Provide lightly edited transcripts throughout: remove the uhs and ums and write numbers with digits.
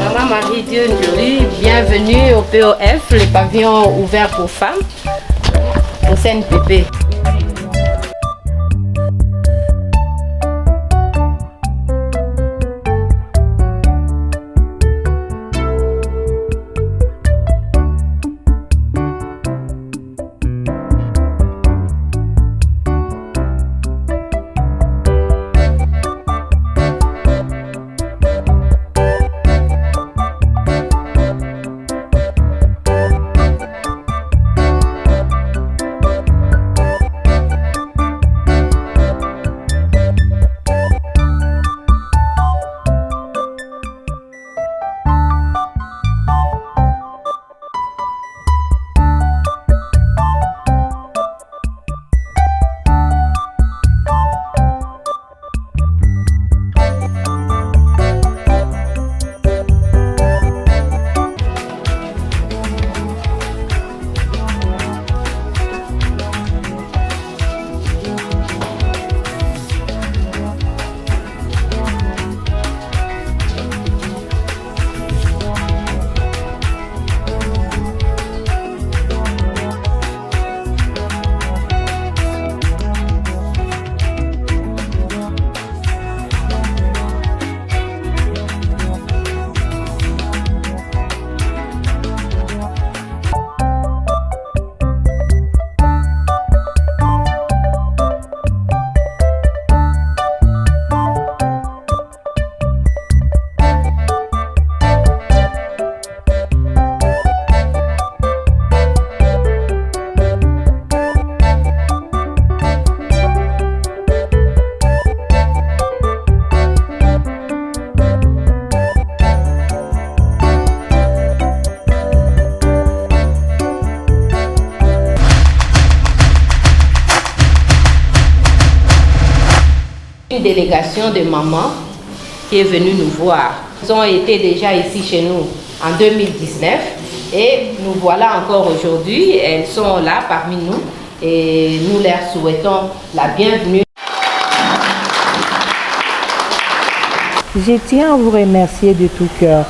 Maman Marie-Dieu Ndjouri, bienvenue au POF, le pavillon ouvert pour femmes, au CNPP. Une délégation de mamans qui est venue nous voir. Ils ont été déjà ici chez nous en 2019 et nous voilà encore aujourd'hui. Elles sont là parmi nous et nous leur souhaitons la bienvenue. Je tiens à vous remercier de tout cœur.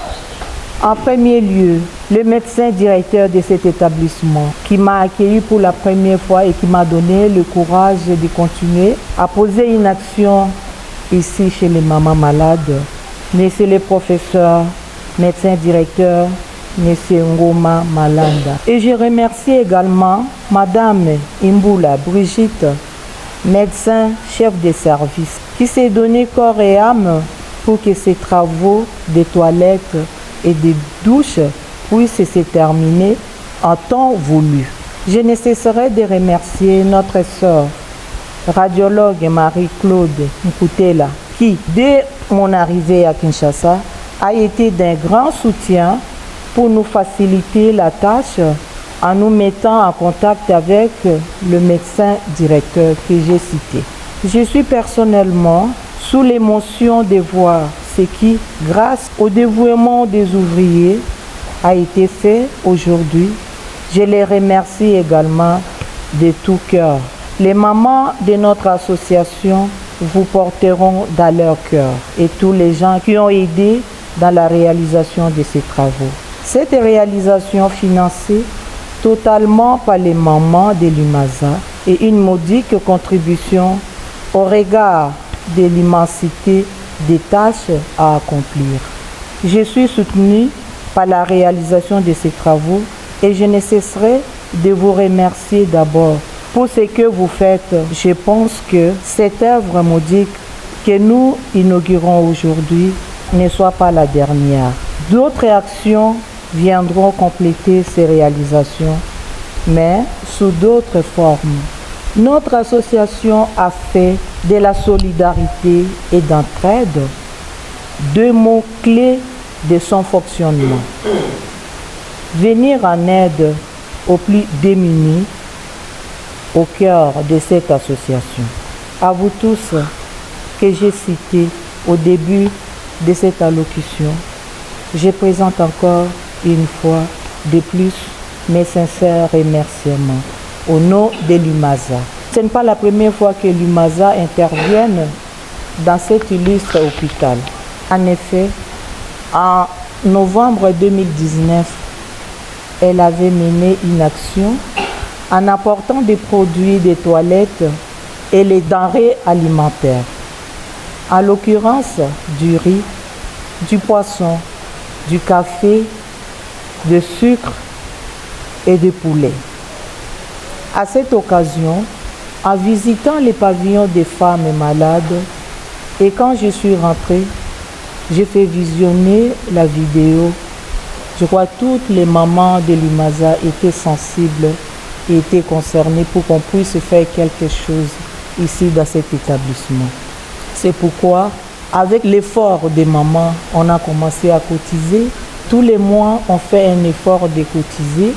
En premier lieu, le médecin directeur de cet établissement qui m'a accueilli pour la première fois et qui m'a donné le courage de continuer à poser une action ici chez les mamans malades. Monsieur le professeur, médecin directeur, Monsieur Ngoma Malanda. Et je remercie également Madame Imbula Brigitte, médecin chef de service, qui s'est donné corps et âme pour que ces travaux de toilettes et de douches puissent se terminer en temps voulu. Je ne cesserai de remercier notre sœur, radiologue Marie-Claude Nkutela, qui, dès mon arrivée à Kinshasa, a été d'un grand soutien pour nous faciliter la tâche en nous mettant en contact avec le médecin directeur que j'ai cité. Je suis personnellement sous l'émotion de voir ce qui, grâce au dévouement des ouvriers, a été fait aujourd'hui. Je les remercie également de tout cœur. Les mamans de notre association vous porteront dans leur cœur et tous les gens qui ont aidé dans la réalisation de ces travaux. Cette réalisation financée totalement par les mamans de l'UMAZA est une modique contribution au regard de l'immensité des tâches à accomplir. Je suis soutenue par la réalisation de ces travaux et je ne cesserai de vous remercier d'abord pour ce que vous faites. Je pense que cette œuvre modique que nous inaugurons aujourd'hui ne soit pas la dernière. D'autres actions viendront compléter ces réalisations, mais sous d'autres formes. Notre association a fait de la solidarité et d'entraide deux mots clés de son fonctionnement. Venir en aide aux plus démunis au cœur de cette association. À vous tous que j'ai cités au début de cette allocution, je présente encore une fois de plus mes sincères remerciements au nom de l'UMAZA. Ce n'est pas la première fois que l'UMAZA intervienne dans cet illustre hôpital. En effet, en novembre 2019, elle avait mené une action en apportant des produits des toilettes et les denrées alimentaires. En l'occurrence, du riz, du poisson, du café, de sucre et de poulet. À cette occasion, en visitant les pavillons des femmes malades, et quand je suis rentrée, j'ai fait visionner la vidéo. Je crois que toutes les mamans de Limaza étaient sensibles et étaient concernées pour qu'on puisse faire quelque chose ici dans cet établissement. C'est pourquoi, avec l'effort des mamans, on a commencé à cotiser. Tous les mois, on fait un effort de cotiser.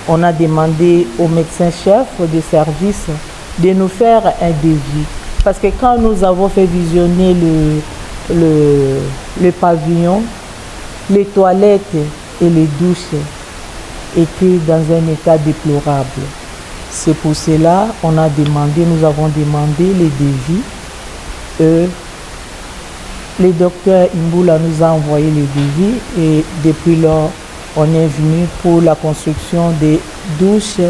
On a demandé au médecin-chef de service de nous faire un devis. Parce que quand nous avons fait visionner le pavillon, les toilettes et les douches étaient dans un état déplorable. C'est pour cela qu'on a demandé, nous avons demandé les devis. Le docteur Imboula nous a envoyé les devis et depuis lors, on est venu pour la construction des douches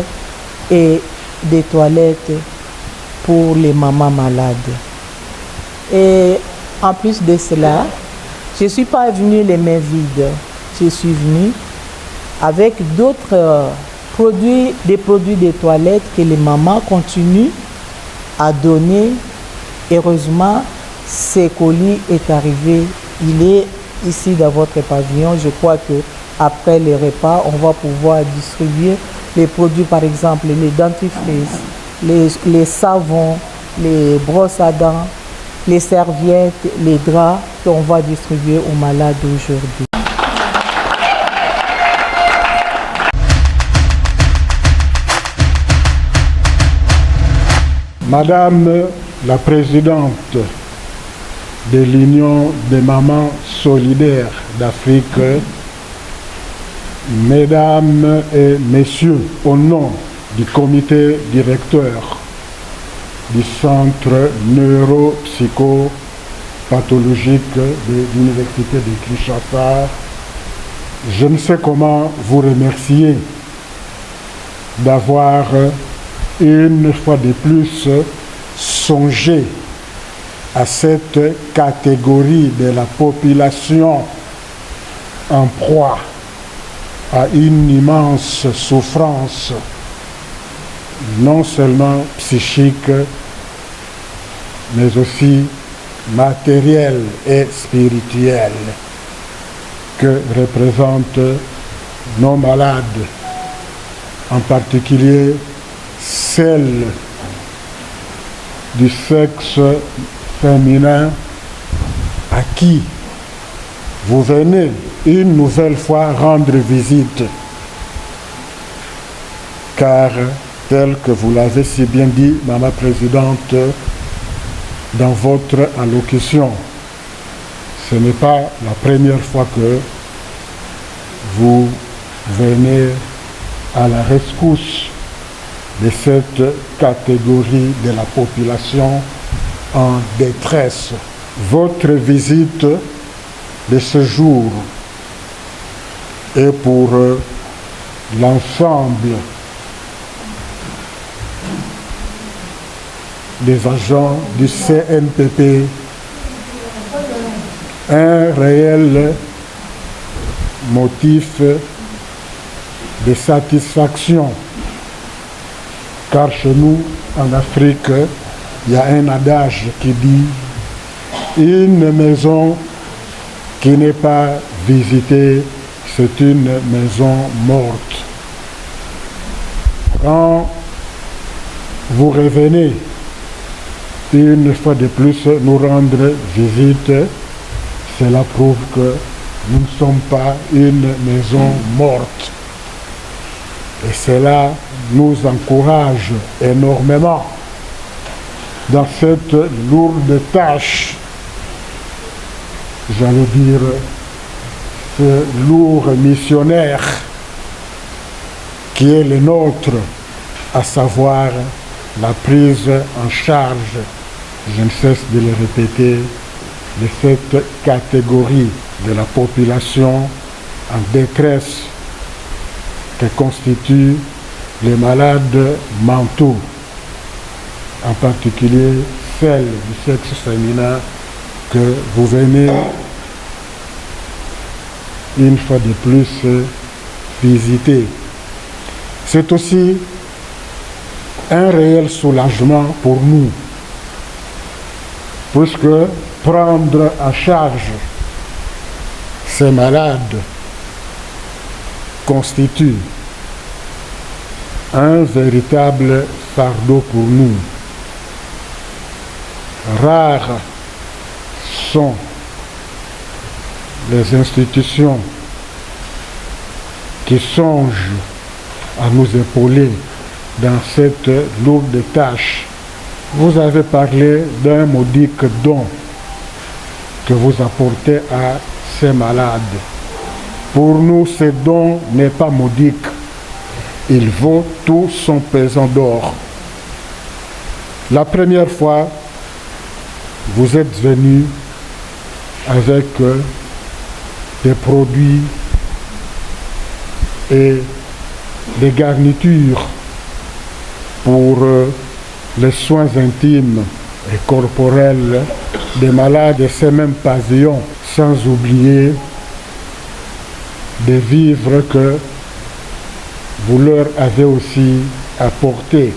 et des toilettes pour les mamans malades. Et en plus de cela, je ne suis pas venue les mains vides. Je suis venue avec d'autres produits, des produits de toilettes que les mamans continuent à donner. Heureusement, ce colis est arrivé. Il est ici dans votre pavillon. Je crois que après les repas, on va pouvoir distribuer les produits, par exemple les dentifrices, les savons, les brosses à dents, les serviettes, les draps qu'on va distribuer aux malades aujourd'hui. Madame la présidente de l'Union des mamans solidaires d'Afrique, Mesdames et Messieurs, au nom du comité directeur du centre neuropsychopathologique de l'Université de Kinshasa, je ne sais comment vous remercier d'avoir une fois de plus songé à cette catégorie de la population en proie à une immense souffrance, non seulement psychique, mais aussi matérielle et spirituelle, que représentent nos malades, en particulier celles du sexe féminin à qui vous venez une nouvelle fois rendre visite, car tel que vous l'avez si bien dit, Madame la Présidente, dans votre allocution, ce n'est pas la première fois que vous venez à la rescousse de cette catégorie de la population en détresse. Votre visite de ce jour est pour l'ensemble des agents du CNPP un réel motif de satisfaction, car chez nous, en Afrique, il y a un adage qui dit « Une maison qui n'est pas visitée, c'est une maison morte ». Quand vous revenez une fois de plus nous rendre visite, cela prouve que nous ne sommes pas une maison morte. Et cela nous encourage énormément dans cette lourde tâche, j'allais dire, ce lourd missionnaire qui est le nôtre, à savoir la prise en charge, je ne cesse de le répéter, de cette catégorie de la population en détresse que constituent les malades mentaux, en particulier celles du sexe féminin que vous venez une fois de plus visiter. C'est aussi un réel soulagement pour nous, puisque prendre en charge ces malades constitue un véritable fardeau pour nous. Rares sont les institutions qui songent à nous épauler dans cette lourde tâche. Vous avez parlé d'un modique don que vous apportez à ces malades. Pour nous, ce don n'est pas modique. Il vaut tout son pesant d'or. La première fois, vous êtes venu avec des produits et des garnitures pour les soins intimes et corporels des malades de ces mêmes pavillons, sans oublier des vivres que vous leur avez aussi apportés.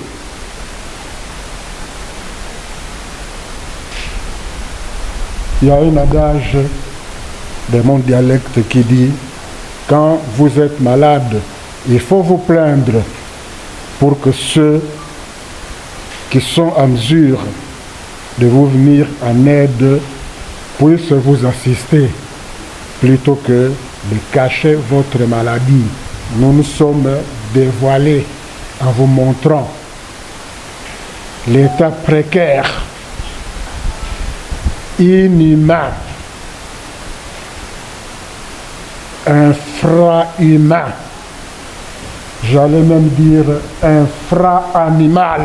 Il y a un adage de mon dialecte qui dit « Quand vous êtes malade, il faut vous plaindre pour que ceux qui sont en mesure de vous venir en aide puissent vous assister plutôt que de cacher votre maladie. » Nous nous sommes dévoilés en vous montrant l'état précaire, inhumain, infra-humain, j'allais même dire infra-animal,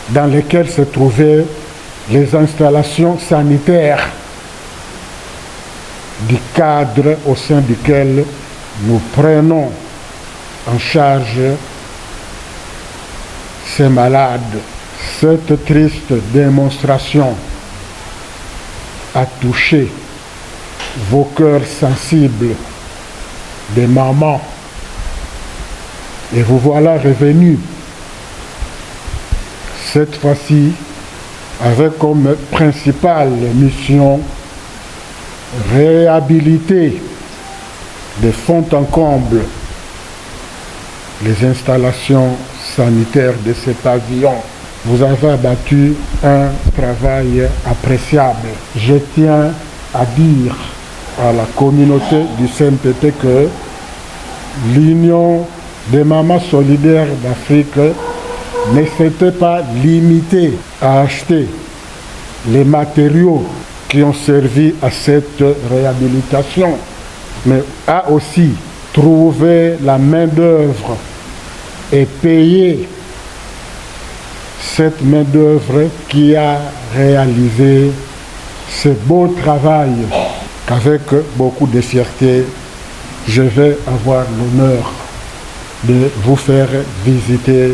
dans lesquelles se trouvaient les installations sanitaires du cadre au sein duquel nous prenons en charge ces malades. Cette triste démonstration a touché vos cœurs sensibles des mamans et vous voilà revenus cette fois-ci avec comme principale mission réhabiliter de fond en comble les installations sanitaires de ces pavillons. Vous avez abattu un travail appréciable. Je tiens à dire à la communauté du CNPP que l'Union des mamans solidaires d'Afrique ne s'était pas limitée à acheter les matériaux qui ont servi à cette réhabilitation, mais a aussi trouvé la main-d'œuvre et payé cette main-d'œuvre qui a réalisé ce beau travail qu'avec beaucoup de fierté, je vais avoir l'honneur de vous faire visiter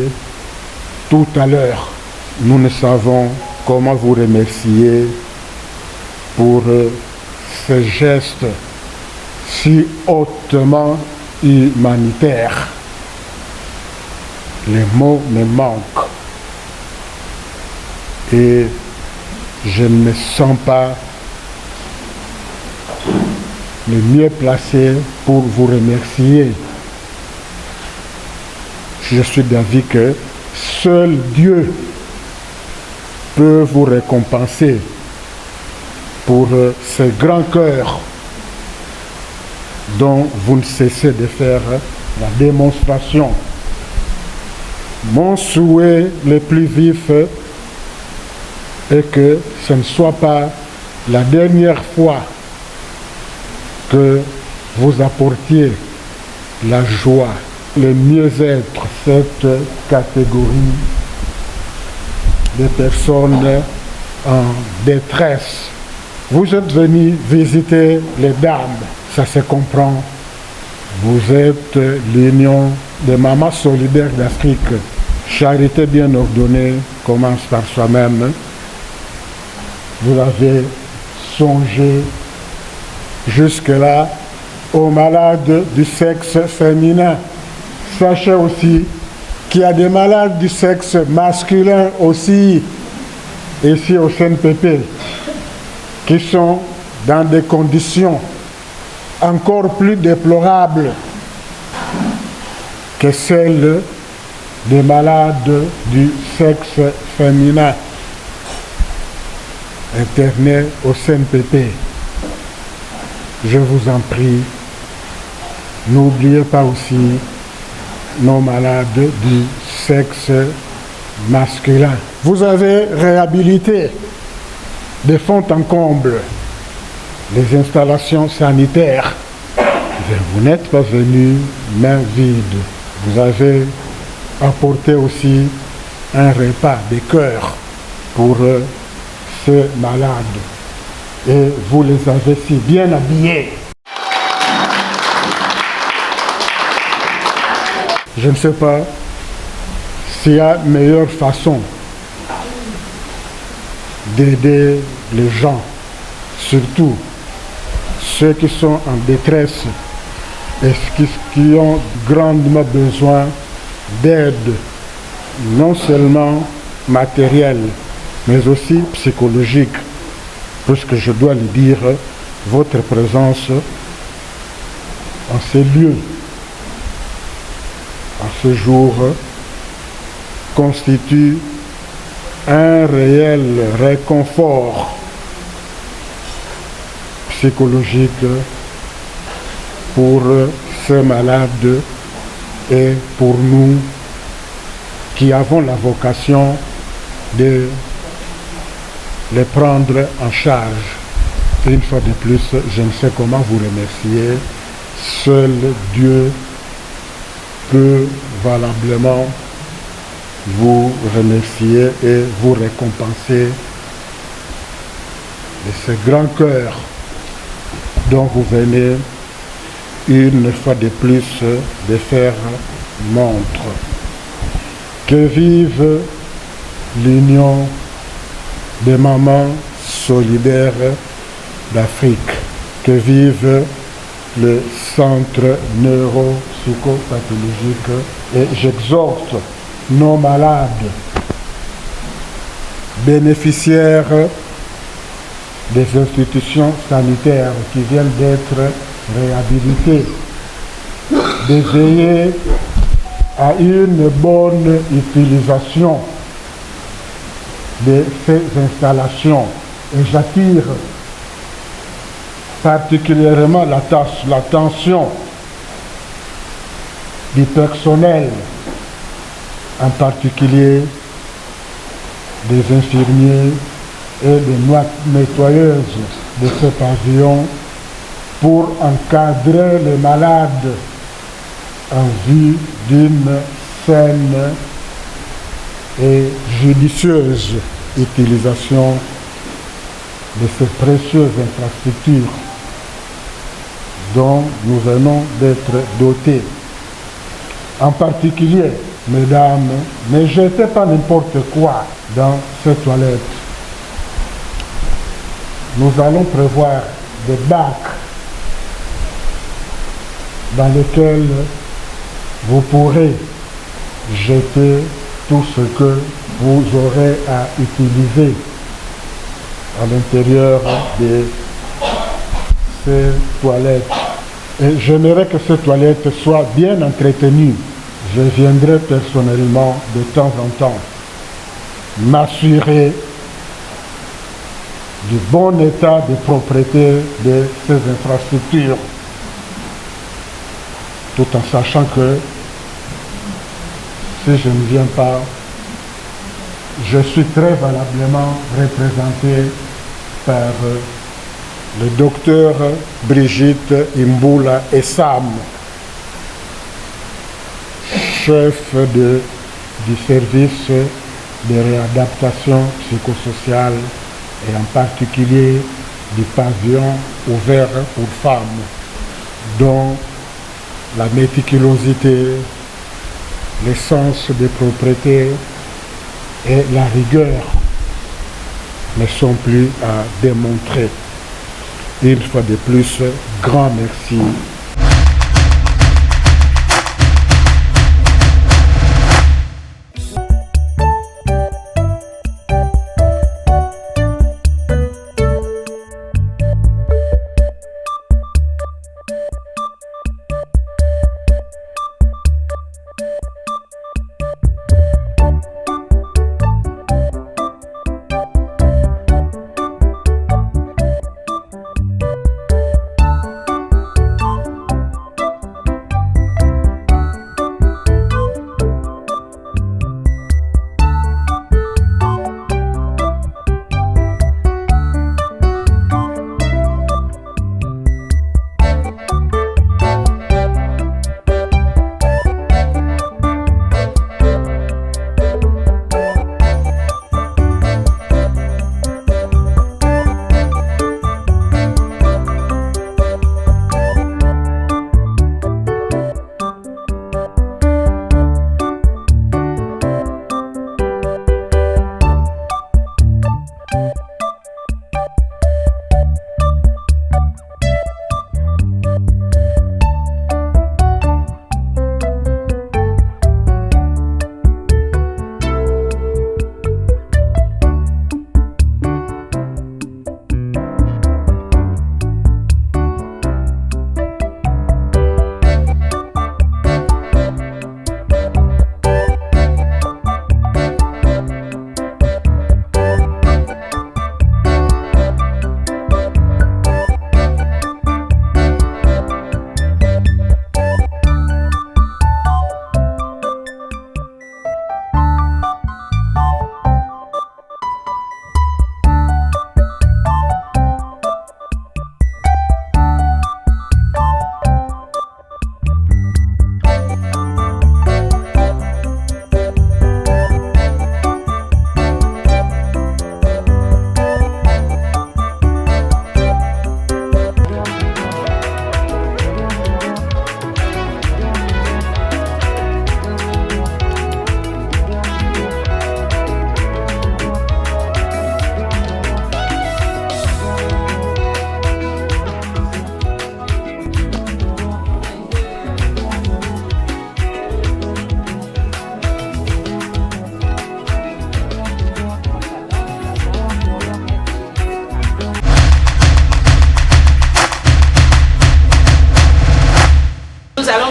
tout à l'heure. Nous ne savons comment vous remercier pour ce geste si hautement humanitaire. Les mots me manquent et je ne me sens pas le mieux placé pour vous remercier. Je suis d'avis que seul Dieu peut vous récompenser pour ce grand cœur dont vous ne cessez de faire la démonstration. Mon souhait le plus vif est que ce ne soit pas la dernière fois que vous apportiez la joie, le mieux-être, cette catégorie de personnes en détresse Vous êtes venus visiter les dames, ça se comprend. Vous êtes l'Union des mamans solidaires d'Afrique. Charité bien ordonnée commence par soi-même. Vous avez songé jusque-là aux malades du sexe féminin. Sachez aussi qu'il y a des malades du sexe masculin aussi, ici au CNPP, qui sont dans des conditions encore plus déplorables que celles des malades du sexe féminin internés au CNPP. Je vous en prie, n'oubliez pas aussi nos malades du sexe masculin. Vous avez réhabilité de fond en comble les installations sanitaires. Vous n'êtes pas venu main vide. Vous avez apporté aussi un repas de cœur pour ces malades. Et vous les avez si bien habillés. Je ne sais pas s'il y a une meilleure façon d'aider les gens, surtout ceux qui sont en détresse et qui ont grandement besoin d'aide, non seulement matérielle, mais aussi psychologique, puisque je dois le dire, votre présence en ces lieux, en ce jour, constitue un réel réconfort psychologique pour ces malades et pour nous qui avons la vocation de les prendre en charge. Une fois de plus, je ne sais comment vous remercier. Seul Dieu peut valablement vous remercier et vous récompenser de ce grand cœur dont vous venez une fois de plus de faire montre. Que vive l'Union des mamans solidaires d'Afrique. Que vive le centre neuropsychopathologique. Et j'exhorte nos malades, bénéficiaires des institutions sanitaires qui viennent d'être réhabilités, de veiller à une bonne utilisation de ces installations. Et j'attire particulièrement l'attention du personnel, en particulier des infirmiers et des nettoyeuses de ce pavillon, pour encadrer les malades en vue d'une saine et judicieuse utilisation de ces précieuses infrastructures dont nous venons d'être dotés. En particulier, mesdames, ne jetez pas n'importe quoi dans ces toilettes. Nous allons prévoir des bacs dans lesquels vous pourrez jeter tout ce que vous aurez à utiliser à l'intérieur de ces toilettes. Et j'aimerais que ces toilettes soient bien entretenues. Je viendrai personnellement de temps en temps m'assurer du bon état de propriété de ces infrastructures, tout en sachant que si je ne viens pas, je suis très valablement représenté par le docteur Brigitte Imbula Essam, chef du service de réadaptation psychosociale et en particulier du pavillon ouvert aux femmes, dont la méticulosité, le sens des propriétés et la rigueur ne sont plus à démontrer. Une fois de plus, grand merci.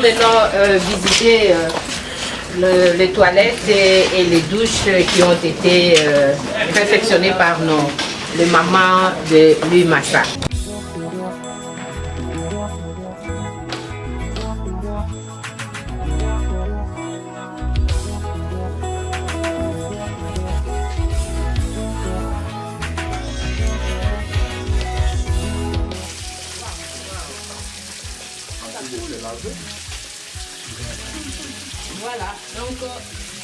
Maintenant visiter les toilettes et les douches qui ont été perfectionnées par les mamans de l'UMASA. Voilà, donc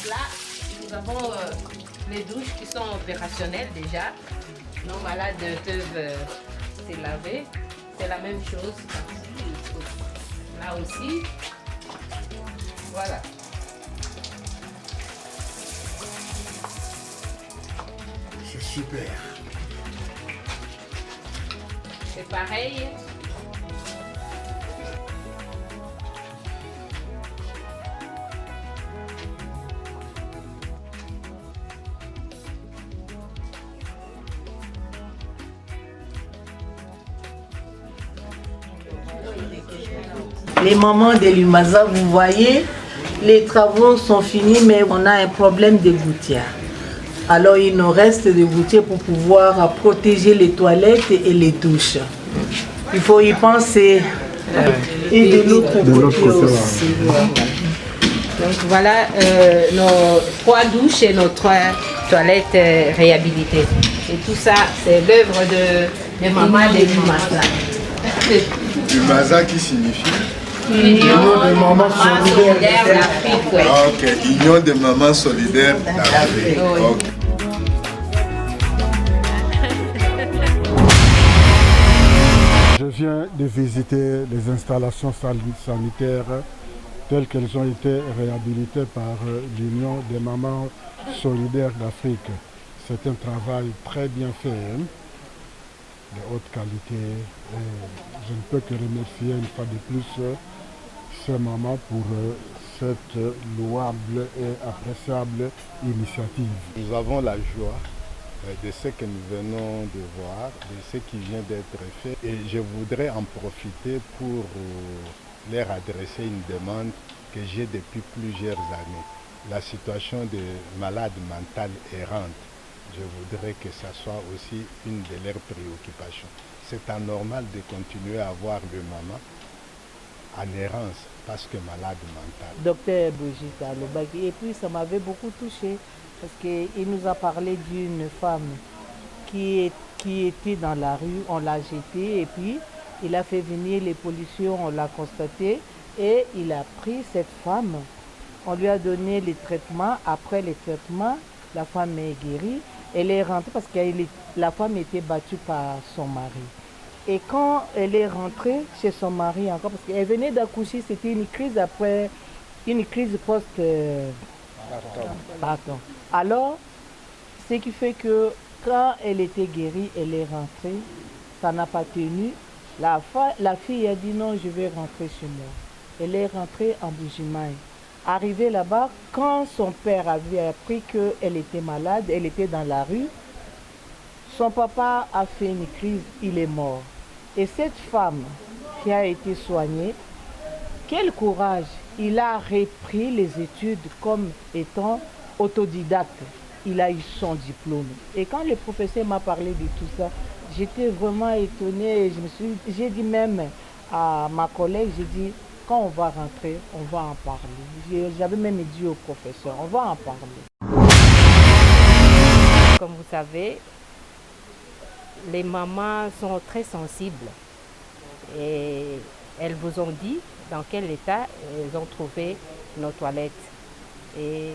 là, nous avons les douches qui sont opérationnelles déjà. Nos malades peuvent se laver. C'est la même chose. Là aussi. Voilà. C'est super. C'est pareil. Les mamans de l'UMASA, vous voyez, les travaux sont finis, mais on a un problème de gouttière. Alors il nous reste des gouttières pour pouvoir protéger les toilettes et les douches. Il faut y penser. Et de l'autre côté aussi. Donc voilà nos 3 douches et nos 3 toilettes réhabilitées. Et tout ça, c'est l'œuvre de mamans de l'UMASA. l'UMASA qui signifie Union de mamans solidaires d'Afrique. Ouais. Ah, ok, Union de mamans solidaires d'Afrique. Oui. Okay. vient de visiter les installations sanitaires telles qu'elles ont été réhabilitées par l'Union des mamans solidaires d'Afrique. C'est un travail très bien fait, de haute qualité. Et je ne peux que remercier une fois de plus ces mamans pour cette louable et appréciable initiative. Nous avons la joie de ce que nous venons de voir, de ce qui vient d'être fait. Et je voudrais en profiter pour leur adresser une demande que j'ai depuis plusieurs années. La situation de malades mentales errantes, je voudrais que ça soit aussi une de leurs préoccupations. C'est anormal de continuer à avoir des mamans en errance parce que malade mentale. Docteur Brigitte Alobaki, et puis ça m'avait beaucoup touché parce qu'il nous a parlé d'une femme qui était dans la rue, on l'a jetée et puis il a fait venir les pollutions, on l'a constaté et il a pris cette femme, on lui a donné les traitements, après les traitements, la femme est guérie, elle est rentrée parce que la femme était battue par son mari. Et quand elle est rentrée chez son mari encore, parce qu'elle venait d'accoucher, c'était une crise après, une crise post-partum. Alors, ce qui fait que quand elle était guérie, elle est rentrée, ça n'a pas tenu. La fille a dit non, je vais rentrer chez moi. Elle est rentrée en Bujimaï. Arrivée là-bas, quand son père avait appris qu'elle était malade, elle était dans la rue, son papa a fait une crise, il est mort. Et cette femme qui a été soignée, quel courage! Il a repris les études comme étant autodidacte. Il a eu son diplôme. Et quand le professeur m'a parlé de tout ça, j'étais vraiment étonnée. J'ai dit même à ma collègue, j'ai dit, quand on va rentrer, on va en parler. J'avais même dit au professeur, on va en parler. Comme vous savez, les mamans sont très sensibles et elles vous ont dit dans quel état elles ont trouvé nos toilettes. Et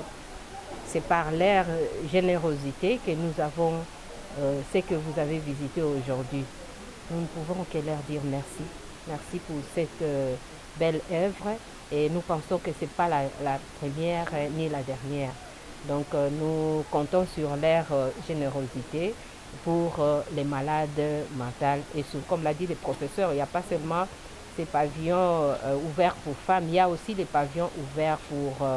c'est par leur générosité que nous avons ce que vous avez visité aujourd'hui. Nous ne pouvons que leur dire merci. Merci pour cette belle œuvre et nous pensons que ce n'est pas la première ni la dernière. Donc nous comptons sur leur générosité pour les malades mentales. Et comme l'a dit le professeur, il n'y a pas seulement ces pavillons ouverts pour femmes, il y a aussi des pavillons ouverts pour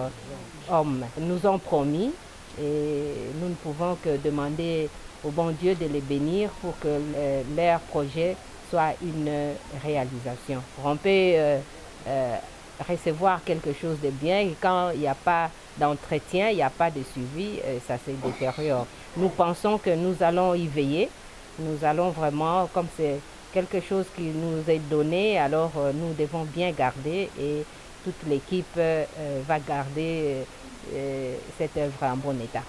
hommes. Ils nous ont promis et nous ne pouvons que demander au bon Dieu de les bénir pour que leur projet soit une réalisation. On peut recevoir quelque chose de bien et quand il n'y a pas d'entretien, il n'y a pas de suivi, ça se détériore. Nous pensons que nous allons y veiller. Nous allons vraiment, comme c'est quelque chose qui nous est donné, alors nous devons bien garder et toute l'équipe va garder cette œuvre en bon état.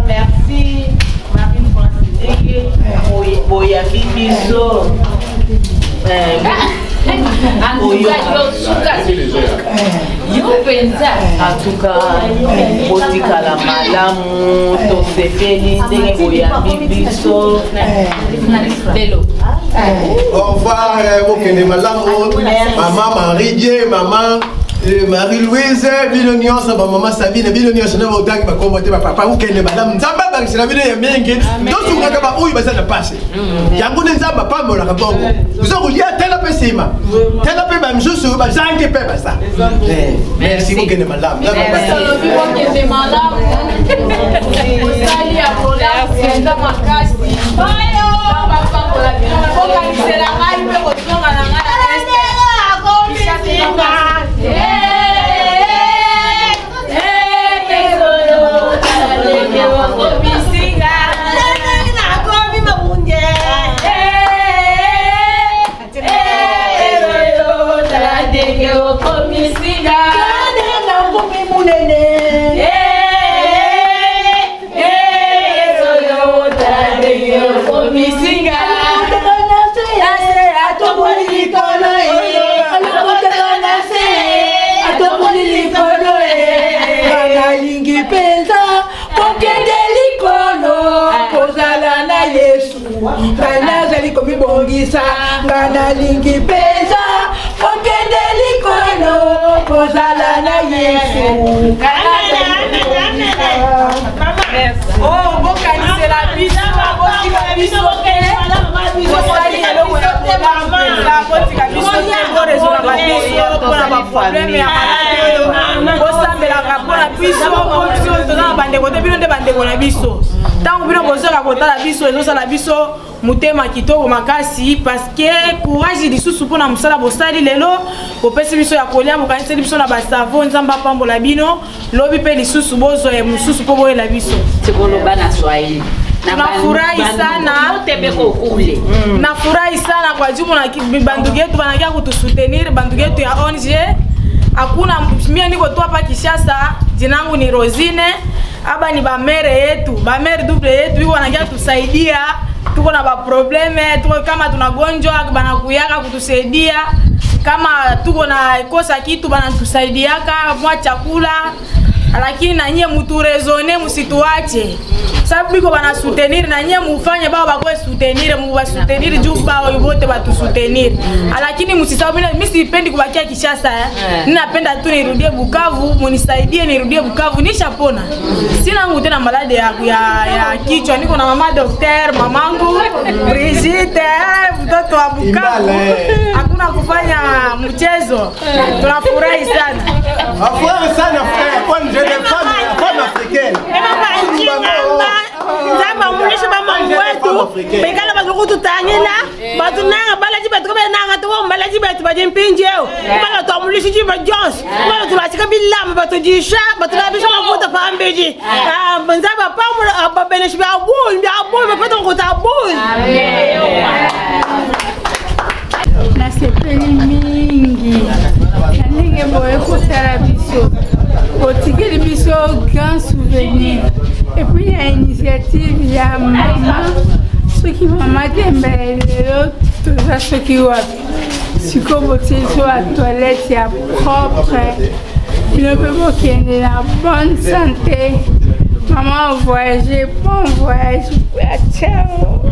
Merci Marie-Francine Boyabi Biso En tout cas, botika la malamu, tosepeli ndenge boyambi biso. Au revoir, Mokene Malamu, maman Marie-Dieu, maman Marie-Louise, Bilonion, maman Sabine, Bilonion, je n'ai autant que ma communauté, papa, Mokene Malamu, Zamba, c'est la vie de Mengue, donc on a pas où il va se passer. Yango ne Zamba pas mon rapport. Nous avons lié à tel apésima, tel apé, même je suis pas Jean qui paie ça. Merci, Mokene Malamu. Mokene Malamu, Ngana lingi pesa okende likolo kozala na Yesu. Oh, bokanisela biso bosika biso bosali eloko ya kola botika biso borezola biso mpona baprobleme ya maladi bosambelaka mpona biso toza na bandeko te bino nde bandeko na biso ntango bino bozoka kotala biso ezosala biso mutema kitoko makasi parce que courage lisusu mpona mosala bosali lelo bopesi biso ya kolia bokaniseli biso na basavo nzambe apambola bino lobi mpe lisusu bozwa ya mosusu mpo boyela biso Sikoloba na Swahili. Nafurahi sana. Nafurahi sana kwa jumla bandugu yetu wanakia kutusoutenir, bandugu yetu ya ONG. Hakuna mimi niko tu hapa Kishasa, jina langu ni Rosine. Aba ni bamere yetu, bamere double yetu wiko wanakia tusaidia. Tuko na ba probleme, tuko kama tunagonjwa banakuyaka kutusaidia. Kama tuko na kosa kitu banatusaidiaka mwa chakula. Lakini na nyie muturezone musituache. Sababu biko bana soutenir na nyie mufanye bao bakwe soutenir, muba soutenir juu bao yote batu soutenir. Lakini msisababu mimi sipendi kubakia Kishasa. Ninapenda tu nirudie Bukavu, munisaidie nirudie Bukavu nishapona. Sina nguvu tena malade ya kichwa, niko na mama docteur, mamangu Brigitte, mtoto wa Bukavu. Hakuna kufanya mchezo. Tunafurahi sana. Afurahi sana kwa nje de femme africaine. Nzamba mulisha mama wetu bekala bazukutu tangina batunanga balaji betu benanga to balaji betu bajimpinjeo bala to mulishi jiba Jones bala tulachika bilamu batujisha batulabisha mafuta pambeji nzamba pamola ababeneshi babu bapata ngotabu na sepeli mingi ndenge boye kotala biso kotikeli biso grand souvenir. Et puis il y a une initiative, il y a maman, ceux qui maman t'embellent, tout ça, ceux qui voient. Si comme tu es sur la toilette, il y a propre, il ne peut pas qu'il y ait la bonne santé. Maman a voyagé, bon voyage, ciao.